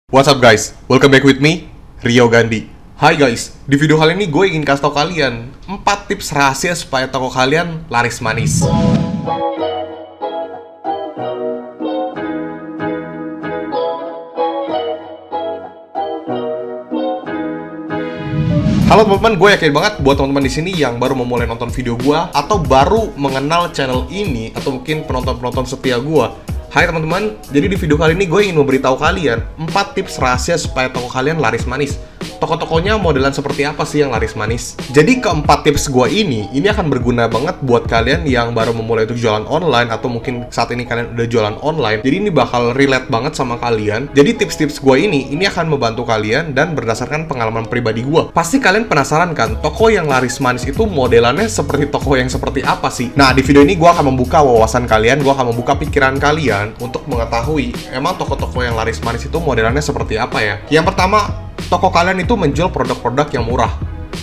What's up guys, welcome back with me, Rio Gandhi. Hai guys, di video kali ini gue ingin kasih tau kalian 4 tips rahasia supaya toko kalian laris manis. Halo teman-teman, gue yakin banget buat teman-teman di sini yang baru memulai nonton video gue atau baru mengenal channel ini atau mungkin penonton-penonton setia gue. Hai teman-teman, jadi di video kali ini gue ingin memberitahu kalian 4 tips rahasia supaya toko kalian laris manis. Toko-tokonya modelan seperti apa sih yang laris manis? Jadi keempat tips gue ini akan berguna banget buat kalian yang baru memulai untuk jualan online atau mungkin saat ini kalian udah jualan online. Jadi ini bakal relate banget sama kalian. Jadi tips-tips gue ini akan membantu kalian dan berdasarkan pengalaman pribadi gue. Pasti kalian penasaran kan, toko yang laris manis itu modelannya seperti toko yang seperti apa sih? Nah, di video ini gue akan membuka wawasan kalian, gue akan membuka pikiran kalian untuk mengetahui emang toko-toko yang laris manis itu modelannya seperti apa ya. Yang pertama, toko kalian itu menjual produk-produk yang murah.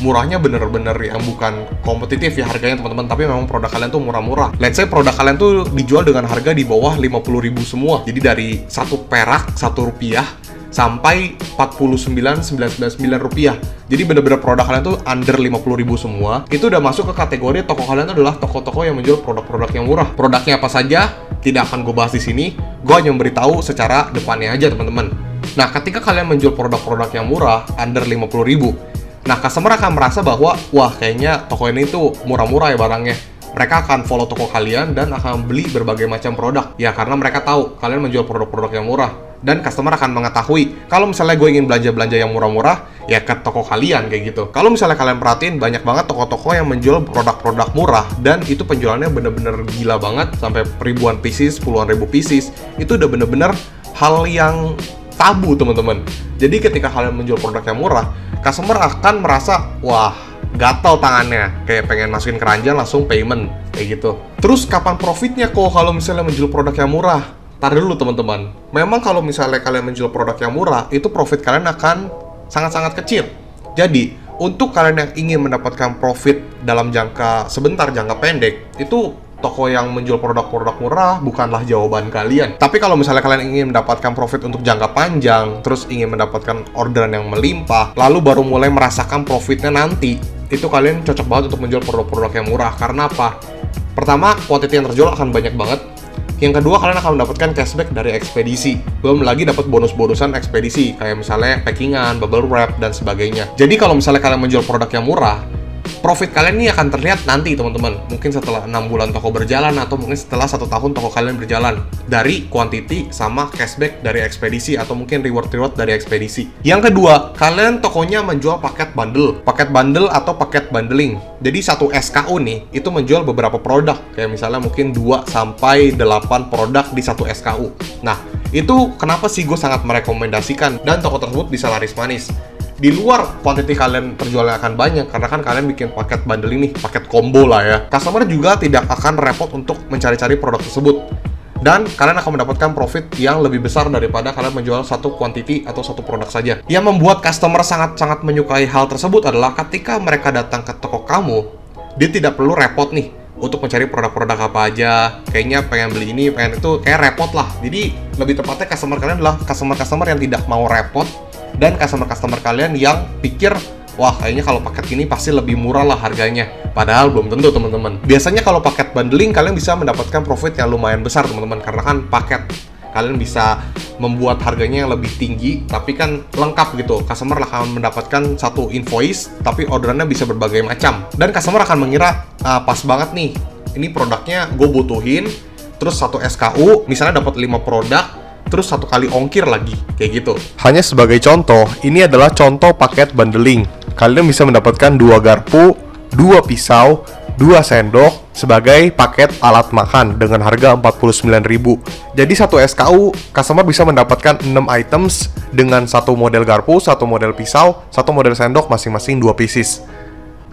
Murahnya bener-bener yang bukan kompetitif ya harganya teman-teman, tapi memang produk kalian tuh murah-murah. Let's say produk kalian tuh dijual dengan harga di bawah 50.000 semua. Jadi dari 1 perak, 1 rupiah sampai 49.999 rupiah. Jadi bener-bener produk kalian tuh under 50.000 semua. Itu udah masuk ke kategori toko kalian tuh adalah toko-toko yang menjual produk-produk yang murah. Produknya apa saja tidak akan gue bahas di sini. Gue hanya memberitahu secara depannya aja teman-teman. Nah, ketika kalian menjual produk-produk yang murah, under 50.000, nah, customer akan merasa bahwa, wah, kayaknya toko ini tuh murah-murah ya barangnya. Mereka akan follow toko kalian dan akan beli berbagai macam produk. Ya, karena mereka tahu kalian menjual produk-produk yang murah. Dan customer akan mengetahui, kalau misalnya gue ingin belanja-belanja yang murah-murah, ya ke toko kalian, kayak gitu. Kalau misalnya kalian perhatiin, banyak banget toko-toko yang menjual produk-produk murah, dan itu penjualannya bener-bener gila banget, sampai ribuan pieces, puluhan ribu pieces. Itu udah bener-bener hal yang tabu teman-teman. Jadi ketika kalian menjual produk yang murah, customer akan merasa, wah, gatal tangannya, kayak pengen masukin keranjang langsung payment, kayak gitu. Terus kapan profitnya kok kalau misalnya menjual produk yang murah? Tar dulu teman-teman. Memang kalau misalnya kalian menjual produk yang murah, itu profit kalian akan sangat-sangat kecil. Jadi untuk kalian yang ingin mendapatkan profit dalam jangka sebentar, jangka pendek, itu toko yang menjual produk-produk murah bukanlah jawaban kalian. Tapi kalau misalnya kalian ingin mendapatkan profit untuk jangka panjang, terus ingin mendapatkan orderan yang melimpah, lalu baru mulai merasakan profitnya nanti, itu kalian cocok banget untuk menjual produk-produk yang murah. Karena apa? Pertama, kuantiti yang terjual akan banyak banget. Yang kedua, kalian akan mendapatkan cashback dari ekspedisi. Belum lagi dapat bonus-bonusan ekspedisi, kayak misalnya packingan, bubble wrap, dan sebagainya. Jadi kalau misalnya kalian menjual produk yang murah, profit kalian ini akan terlihat nanti teman-teman. Mungkin setelah 6 bulan toko berjalan atau mungkin setelah 1 tahun toko kalian berjalan. Dari quantity sama cashback dari ekspedisi atau mungkin reward-reward dari ekspedisi. Yang kedua, kalian tokonya menjual paket bundle. Paket bundle atau paket bundling. Jadi satu SKU nih, itu menjual beberapa produk. Kayak misalnya mungkin 2 sampai 8 produk di satu SKU. Nah, itu kenapa sih gue sangat merekomendasikan dan toko tersebut bisa laris manis. Di luar kuantiti kalian terjualnya akan banyak, karena kan kalian bikin paket bundle ini, paket combo lah ya. Customer juga tidak akan repot untuk mencari-cari produk tersebut. Dan kalian akan mendapatkan profit yang lebih besar daripada kalian menjual satu kuantiti atau satu produk saja. Yang membuat customer sangat-sangat menyukai hal tersebut adalah ketika mereka datang ke toko kamu, dia tidak perlu repot nih untuk mencari produk-produk apa aja. Kayaknya pengen beli ini, pengen itu, kayak repot lah. Jadi lebih tepatnya customer kalian adalah customer-customer yang tidak mau repot, dan customer-customer kalian yang pikir, wah, kayaknya kalau paket ini pasti lebih murah lah harganya. Padahal belum tentu teman-teman. Biasanya kalau paket bundling kalian bisa mendapatkan profit yang lumayan besar teman-teman, karena kan paket kalian bisa membuat harganya yang lebih tinggi, tapi kan lengkap gitu. Customer akan mendapatkan satu invoice, tapi orderannya bisa berbagai macam. Dan customer akan mengira, pas banget nih, ini produknya gue butuhin, terus satu SKU, misalnya dapat 5 produk, terus 1 kali ongkir lagi, kayak gitu. Hanya sebagai contoh, ini adalah contoh paket bundling. Kalian bisa mendapatkan 2 garpu, 2 pisau, 2 sendok sebagai paket alat makan dengan harga 49.000. Jadi satu SKU, customer bisa mendapatkan 6 items dengan 1 model garpu, 1 model pisau, 1 model sendok masing-masing 2 pieces.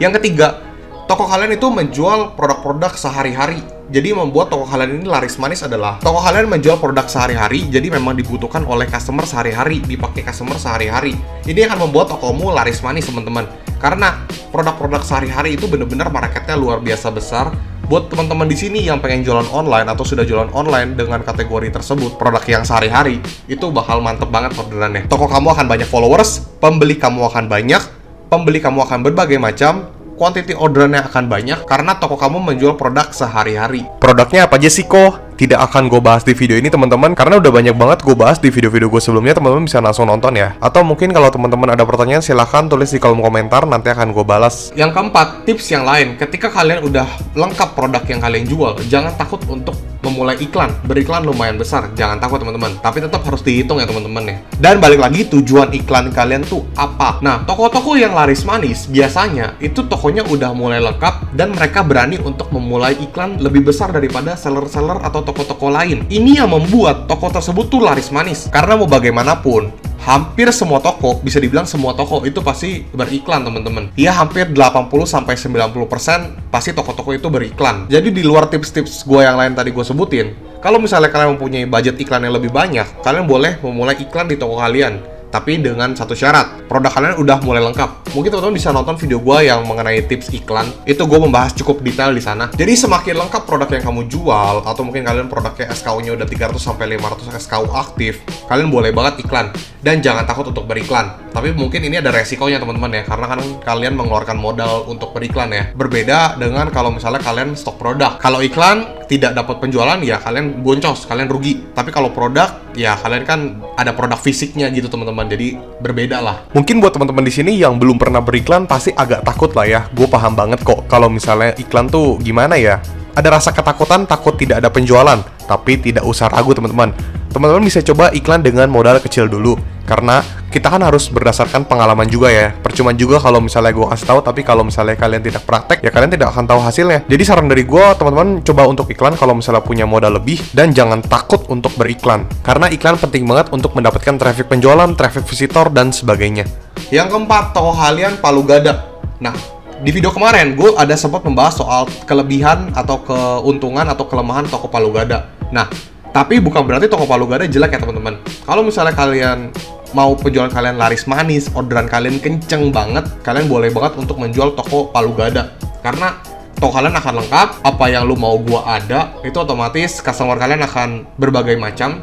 Yang ketiga, toko kalian itu menjual produk-produk sehari-hari. Jadi membuat toko kalian ini laris manis adalah toko kalian menjual produk sehari-hari, jadi memang dibutuhkan oleh customer sehari-hari, dipakai customer sehari-hari. Ini akan membuat tokomu laris manis teman-teman. Karena produk-produk sehari-hari itu benar-benar marketnya luar biasa besar, Buat teman-teman di sini yang pengen jualan online atau sudah jualan online dengan kategori tersebut, produk yang sehari-hari, itu bakal mantep banget orderannya. Toko kamu akan banyak followers, pembeli kamu akan banyak, pembeli kamu akan berbagai macam, quantity orderannya akan banyak karena toko kamu menjual produk sehari-hari. Produknya apa aja sih kok? Tidak akan gue bahas di video ini teman-teman, karena udah banyak banget gue bahas di video-video gue sebelumnya. Teman-teman bisa langsung nonton ya. Atau mungkin kalau teman-teman ada pertanyaan, silahkan tulis di kolom komentar, nanti akan gue balas. Yang keempat, tips yang lain. Ketika kalian udah lengkap produk yang kalian jual, jangan takut untuk memulai iklan. Beriklan lumayan besar, jangan takut teman-teman. Tapi tetap harus dihitung ya teman-teman ya. Dan balik lagi, tujuan iklan kalian tuh apa? Nah, toko-toko yang laris manis biasanya itu tokonya udah mulai lengkap dan mereka berani untuk memulai iklan lebih besar daripada seller-seller atau toko-toko lain. Ini yang membuat toko tersebut tuh laris manis. Karena mau bagaimanapun, hampir semua toko, bisa dibilang semua toko itu pasti beriklan teman-teman. Ya hampir 80-90% pasti toko-toko itu beriklan. Jadi di luar tips-tips gue yang lain tadi gue sebutin, kalau misalnya kalian mempunyai budget iklan yang lebih banyak, kalian boleh memulai iklan di toko kalian. Tapi dengan satu syarat, produk kalian udah mulai lengkap. Mungkin teman-teman bisa nonton video gue yang mengenai tips iklan. Itu gue membahas cukup detail di sana. Jadi semakin lengkap produk yang kamu jual, atau mungkin kalian produknya SKU-nya udah 300-500 SKU aktif, kalian boleh banget iklan. Dan jangan takut untuk beriklan. Tapi mungkin ini ada resikonya teman-teman ya, karena kan kalian mengeluarkan modal untuk beriklan ya. Berbeda dengan kalau misalnya kalian stok produk. Kalau iklan tidak dapat penjualan, ya kalian boncos, kalian rugi. Tapi kalau produk, ya kalian kan ada produk fisiknya gitu teman-teman. Jadi berbeda lah. Mungkin buat teman-teman di sini yang belum pernah beriklan pasti agak takut lah ya. Gue paham banget kok kalau misalnya iklan tuh gimana ya. Ada rasa ketakutan, takut tidak ada penjualan. Tapi tidak usah ragu teman-teman. Teman-teman bisa coba iklan dengan modal kecil dulu. Karena kita kan harus berdasarkan pengalaman juga ya. Percuma juga kalau misalnya gue kasih tahu, tapi kalau misalnya kalian tidak praktek, ya kalian tidak akan tahu hasilnya. Jadi saran dari gue, teman-teman coba untuk iklan kalau misalnya punya modal lebih, dan jangan takut untuk beriklan. Karena iklan penting banget untuk mendapatkan traffic penjualan, traffic visitor, dan sebagainya. Yang keempat, toko kalian palu gada. Nah, di video kemarin gue ada sempat membahas soal kelebihan atau keuntungan atau kelemahan toko palu gada. Nah, tapi bukan berarti toko palu gada jelek ya teman-teman. Kalau misalnya kalian mau penjualan kalian laris manis, orderan kalian kenceng banget, kalian boleh banget untuk menjual toko palu gada. Karena toko kalian akan lengkap, apa yang lu mau gua ada, itu otomatis customer kalian akan berbagai macam,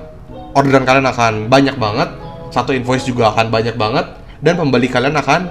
orderan kalian akan banyak banget, satu invoice juga akan banyak banget, dan pembeli kalian akan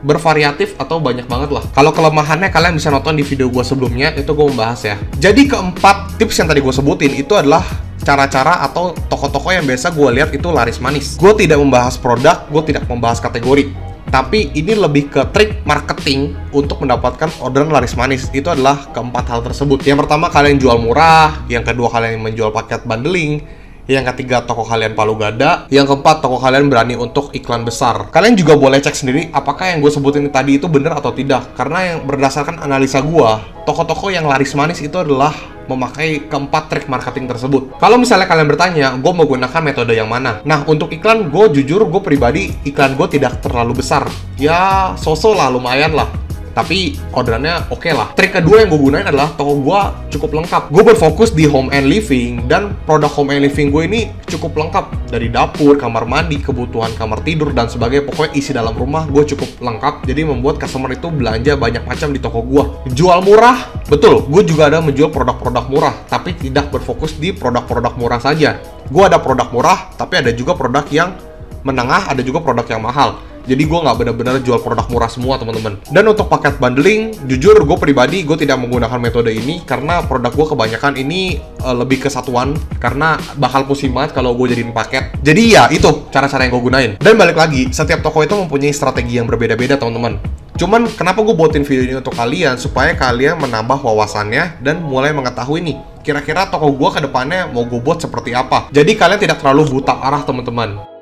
bervariatif atau banyak banget lah. Kalau kelemahannya kalian bisa nonton di video gue sebelumnya, itu gue membahas ya. Jadi keempat tips yang tadi gue sebutin itu adalah cara-cara atau toko-toko yang biasa gue lihat itu laris manis. Gue tidak membahas produk, gue tidak membahas kategori. Tapi ini lebih ke trik marketing untuk mendapatkan orderan laris manis. Itu adalah keempat hal tersebut. Yang pertama, kalian jual murah. Yang kedua, kalian menjual paket bundling. Yang ketiga, toko kalian palu gada. Yang keempat, toko kalian berani untuk iklan besar. Kalian juga boleh cek sendiri apakah yang gue sebutin tadi itu benar atau tidak. Karena yang berdasarkan analisa gue, toko-toko yang laris manis itu adalah memakai keempat trik marketing tersebut. Kalau misalnya kalian bertanya, gue mau gunakan metode yang mana? Nah, untuk iklan, gue jujur, gue pribadi, iklan gue tidak terlalu besar. Ya, so-so lah, lumayan lah. Tapi orderannya oke lah. Trik kedua yang gue gunain adalah toko gue cukup lengkap. Gue berfokus di home and living, dan produk home and living gue ini cukup lengkap. Dari dapur, kamar mandi, kebutuhan kamar tidur, dan sebagainya. Pokoknya isi dalam rumah gue cukup lengkap. Jadi membuat customer itu belanja banyak macam di toko gue. Jual murah, betul. Gue juga ada menjual produk-produk murah, tapi tidak berfokus di produk-produk murah saja. Gue ada produk murah, tapi ada juga produk yang menengah, ada juga produk yang mahal. Jadi gue nggak benar-benar jual produk murah semua teman-teman. Dan untuk paket bundling, jujur gue pribadi gue tidak menggunakan metode ini karena produk gue kebanyakan ini lebih ke satuan, karena bakal pusing banget kalau gue jadiin paket. Jadi ya itu cara-cara yang gue gunain. Dan balik lagi, setiap toko itu mempunyai strategi yang berbeda-beda teman-teman. Cuman kenapa gue buatin video ini untuk kalian, supaya kalian menambah wawasannya dan mulai mengetahui nih kira-kira toko gue ke depannya mau gue buat seperti apa. Jadi kalian tidak terlalu buta arah teman-teman.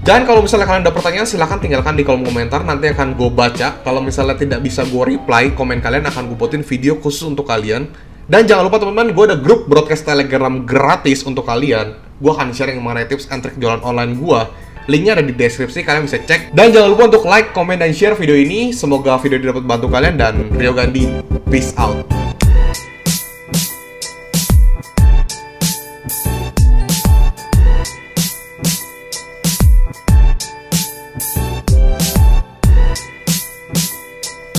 Dan kalau misalnya kalian ada pertanyaan, silahkan tinggalkan di kolom komentar, nanti akan gue baca. Kalau misalnya tidak bisa gue reply, komen kalian akan gue buatin video khusus untuk kalian. Dan jangan lupa teman-teman, gue ada grup broadcast Telegram gratis untuk kalian. Gue akan sharing mengenai tips and trik jualan online gue. Linknya ada di deskripsi, kalian bisa cek. Dan jangan lupa untuk like, komen, dan share video ini. Semoga video ini dapat bantu kalian, dan Rio Gandhi, peace out. Bye.